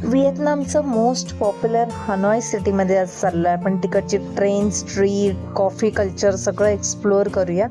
व्हिएतनामचं most popular Hanoi सिटीमध्ये आज चाललो आहे आपण. तिकडची ट्रेन, स्ट्रीट, कॉफी कल्चर सगळं एक्सप्लोअर करूया.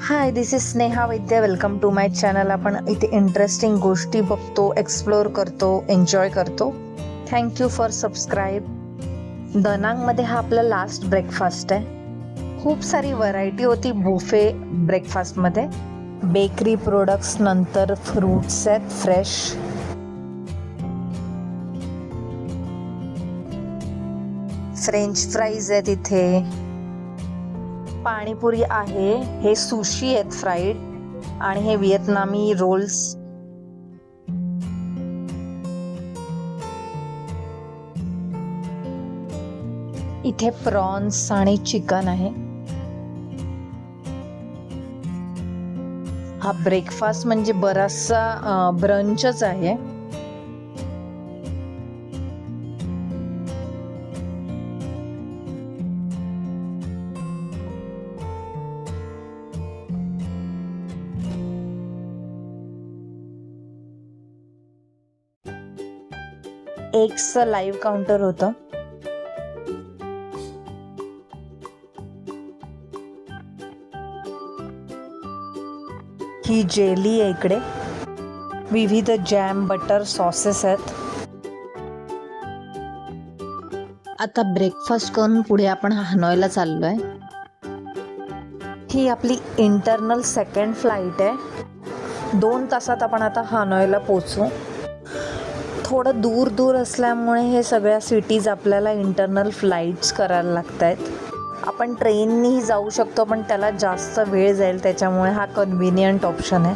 Hi, this is Sneha Vaidya. Welcome to my channel. आपण इथे इंटरेस्टिंग गोष्टी बघतो, एक्सप्लोअर करतो, एन्जॉय करतो. Thank you for subscribe. दनांगमध्ये हा आपला लास्ट ब्रेकफास्ट आहे. खूप सारी व्हरायटी होती बुफे ब्रेकफास्टमध्ये. बेकरी प्रोडक्ट्स, नंतर फ्रूट्स आहेत फ्रेश. फ्रेंच फ्राईज आहेत इथे, पाणीपुरी आहे, हे सुशी आहेत फ्राईड, आणि हे व्हिएतनामी रोल्स. इथे प्रॉन्स आणि चिकन आहे. हा ब्रेकफास्ट म्हणजे बराचसा ब्रंचच आहे. एग्सचं लाईव्ह काउंटर होतं. ही जेली आहे इकडे. विविध जॅम, बटर, सॉसेस आहेत. आता ब्रेकफास्ट करून पुढे आपण हनॉयला चाललोय. ही आपली इंटरनल सेकंड फ्लाईट आहे. 2 तासात आपण आता हनॉयला पोचू. थोडं दूर असल्यामुळे हे सगळ्या सिटीज आपल्याला इंटरनल फ्लाईट्स करायला लागत आहेत. आपण ट्रेननीही जाऊ शकतो, पण त्याला जास्त वेळ जाईल, त्याच्यामुळे हा कन्व्हिनियंट ऑप्शन आहे.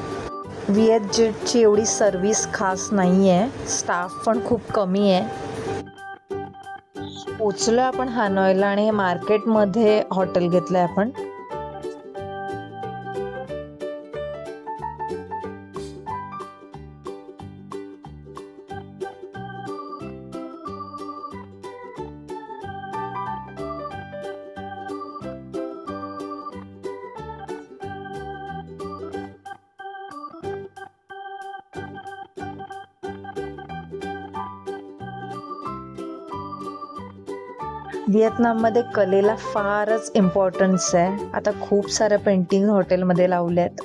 व्हिएतजेटची एवढी सर्विस खास नाही आहे, स्टाफ पण खूप कमी आहे. पोचलो आपण हनॉयला आणि मार्केटमध्ये हॉटेल घेतलं आहे आपण. व्हिएतनाममध्ये कलेला फारच इम्पॉर्टन्स आहे. आता खूप साऱ्या पेंटिंग हॉटेलमध्ये लावल्यात.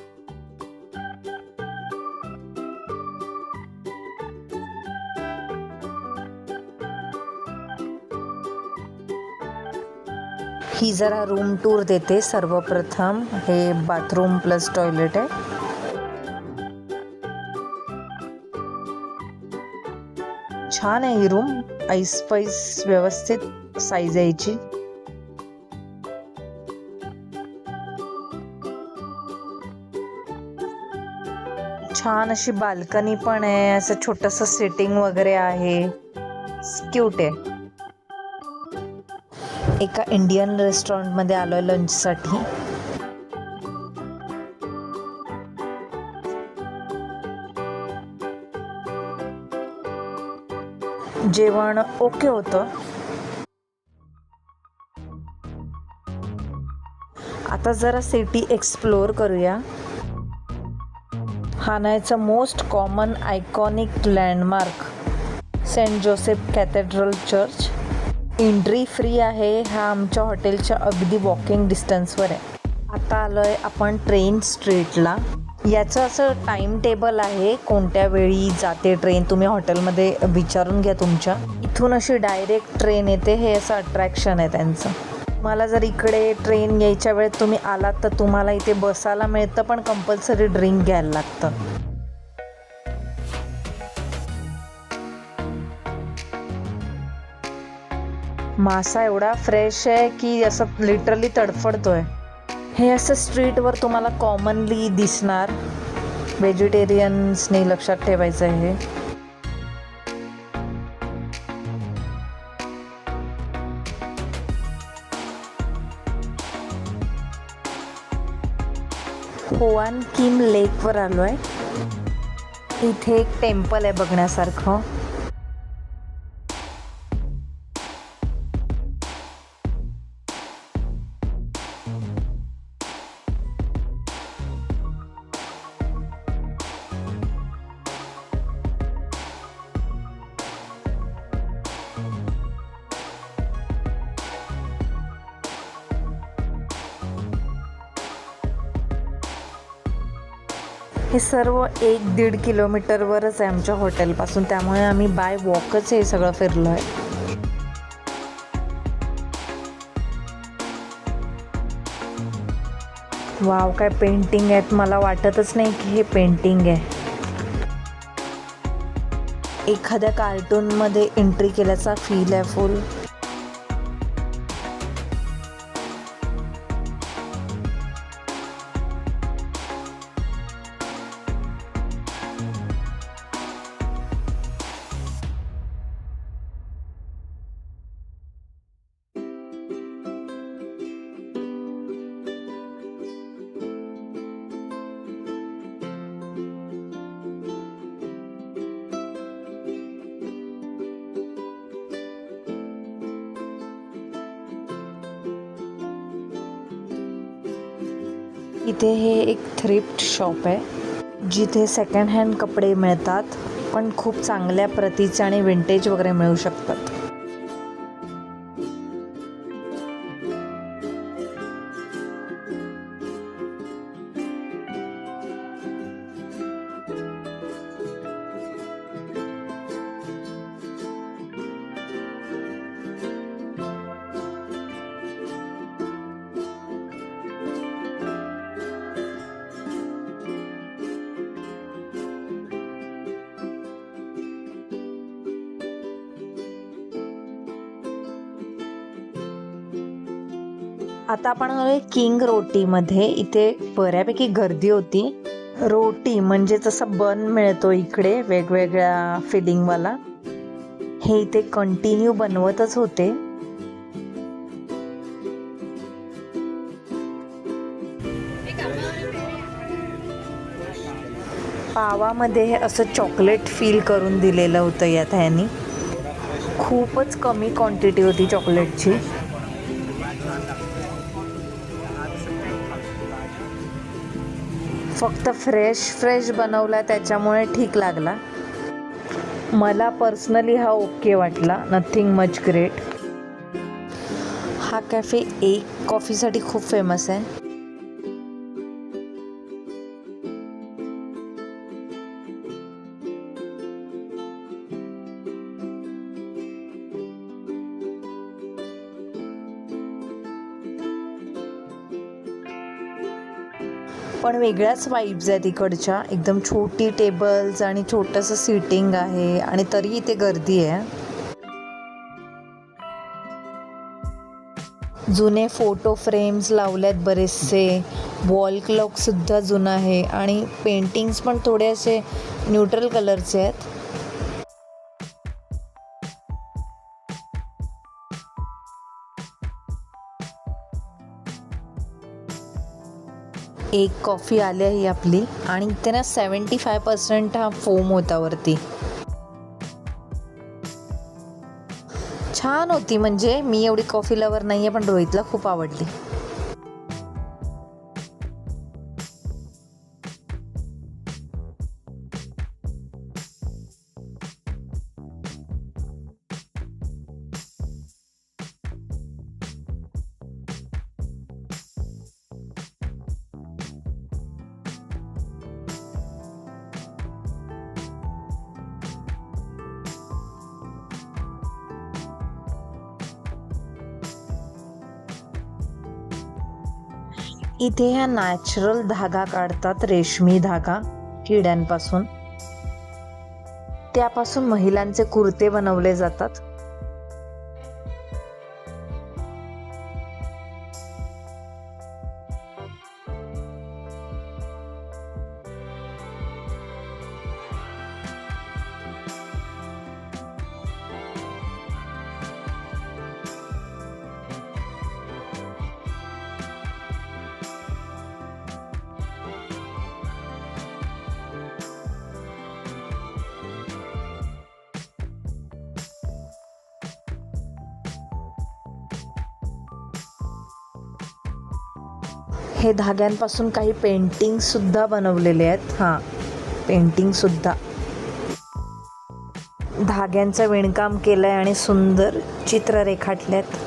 ही जरा रूम टूर देते. सर्वप्रथम हे बाथरूम प्लस टॉयलेट आहे. छान आहे ही रूम. ऐसपैस व्यवस्थित साईज यायची. छान अशी बाल्कनी पण आहे. असं छोटंसं सिटिंग वगैरे आहे. क्यूट आहे. एका इंडियन रेस्टॉरंटमध्ये आलोय लंचसाठी. जेवण ओके होतं. आता जरा सिटी एक्सप्लोअर करूया. हनॉयचं most common iconic landmark saint Joseph cathedral church. Entry free आहे. हा आमच्या हॉटेलच्या अगदी वॉकिंग डिस्टन्सवर आहे. आता आलोय आपण ट्रेन स्ट्रीटला. याचं असं टाइम टेबल आहे, कोणत्या वेळी जाते ट्रेन. तुम्ही हॉटेलमध्ये विचारून घ्या तुमच्या. इथून अशी डायरेक्ट ट्रेन येते. हे असं अट्रॅक्शन आहे त्यांचं. मला जर इकडे ट्रेन यायच्या वेळेत तुम्ही आलात तर तुम्हाला इथे बसायला मिळतं, पण कंपल्सरी ड्रिंक घ्यायला लागतं. मासा एवढा फ्रेश आहे की असं लिटरली तडफडतोय. हे असं स्ट्रीटवर तुम्हाला कॉमनली दिसणार. व्हेजिटेरियन्सनी लक्षात ठेवायचं आहे हे. होआन किम लेकवर आलो आहे. इथे एक टेम्पल आहे बघण्यासारखं. हे सर्व 1-1.5 किलोमीटरवरच आहे आमच्या हॉटेलपासून, त्यामुळे आम्ही बाय वॉकच हे सगळं फिरलो आहे. वाव, काय पेंटिंग आहेत. मला वाटतच नाही की हे पेंटिंग आहे. एखाद्या कार्टूनमध्ये एंट्री केल्याचा फील आहे फुल. इथे हे एक थ्रिफ्ट शॉप आहे जिथे सेकंड हँड कपडे मिळतात, पण खूप चांगल्या प्रतीचे आणि विंटेज वगैरे मिळू शकतात. आता आपण आलोय किंग रोटीमध्ये. इथे बऱ्यापैकी गर्दी होती. रोटी म्हणजे जसं बन मिळतो इकडे वेगवेगळ्या फिलिंगवाला, हे इथे कंटिन्यू बनवतच होते. पावामध्ये हे असं चॉकलेट फील करून दिलेलं होतं यात ह्यांनी. खूपच कमी क्वांटिटी होती चॉकलेटची. फक्त फ्रेश बनवला त्याच्यामुळे ठीक लागला. मला पर्सनली हा ओके वाटला, नथिंग मच ग्रेट. हा कॅफे एक कॉफीसाठी खूप फेमस आहे. पण वेगळ्याच वाईब्स आहेत इकडच्या. एकदम छोटी टेबल्स आणि छोटंसं सीटिंग आहे आणि तरी इथे गर्दी आहे. जुने फोटो फ्रेम्स लावल्यात बरेचसे. वॉल क्लॉक सुद्धा जुना आहे आणि पेंटिंग्स पण थोडे असे न्यूट्रल कलरचे आहेत. एक कॉफी आली आहे आपली आणि इथे ना 75% हा फोम होता वरती. छान होती. म्हणजे मी एवढी कॉफी लवर नाही आहे, पण रोहितला खूप आवडली. इथे ह्या नॅचरल धागा काढतात, रेशमी धागा किड्यांपासून. त्यापासून महिलांचे कुर्ते बनवले जातात. हे धाग्यांपासून काही पेंटिंग सुद्धा बनवलेले आहेत. हां, पेंटिंग सुद्धा धाग्यांचं विणकाम केलंय आणि सुंदर चित्र रेखाटल्यात.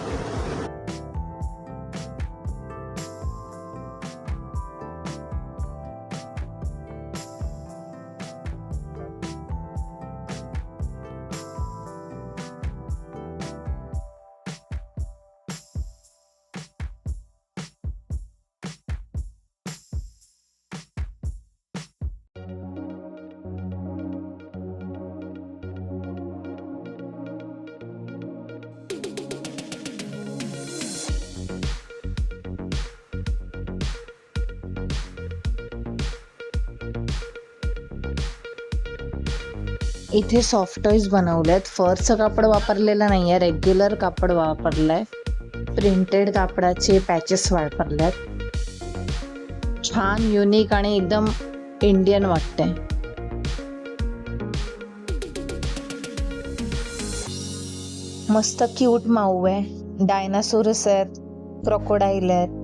इथे सॉफ्ट टॉईज बनवलेत. फरचं कापड वापरलेलं नाही आहे, रेग्युलर कापड वापरलं आहे. प्रिंटेड कापडाचे पॅचेस वापरल्यात. छान युनिक आणि एकदम इंडियन वाटते. मस्त क्यूट माऊ आहे. डायनासोरस आहेत, क्रोकोडाईल आहेत.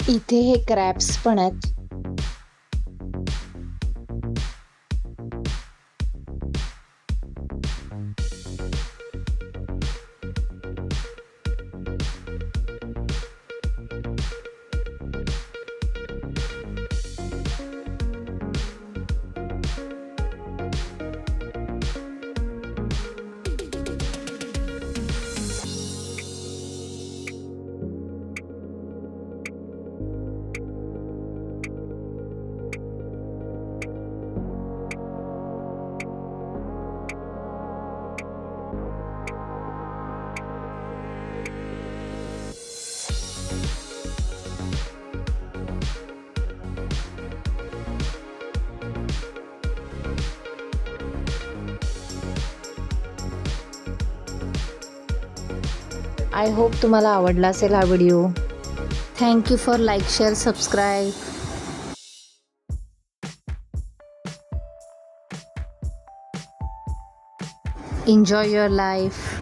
इथे हे क्रॅब्स पण आहेत. आय होप तुम्हाला आवडला असेल हा video. Thank you for like, share, subscribe. Enjoy your life.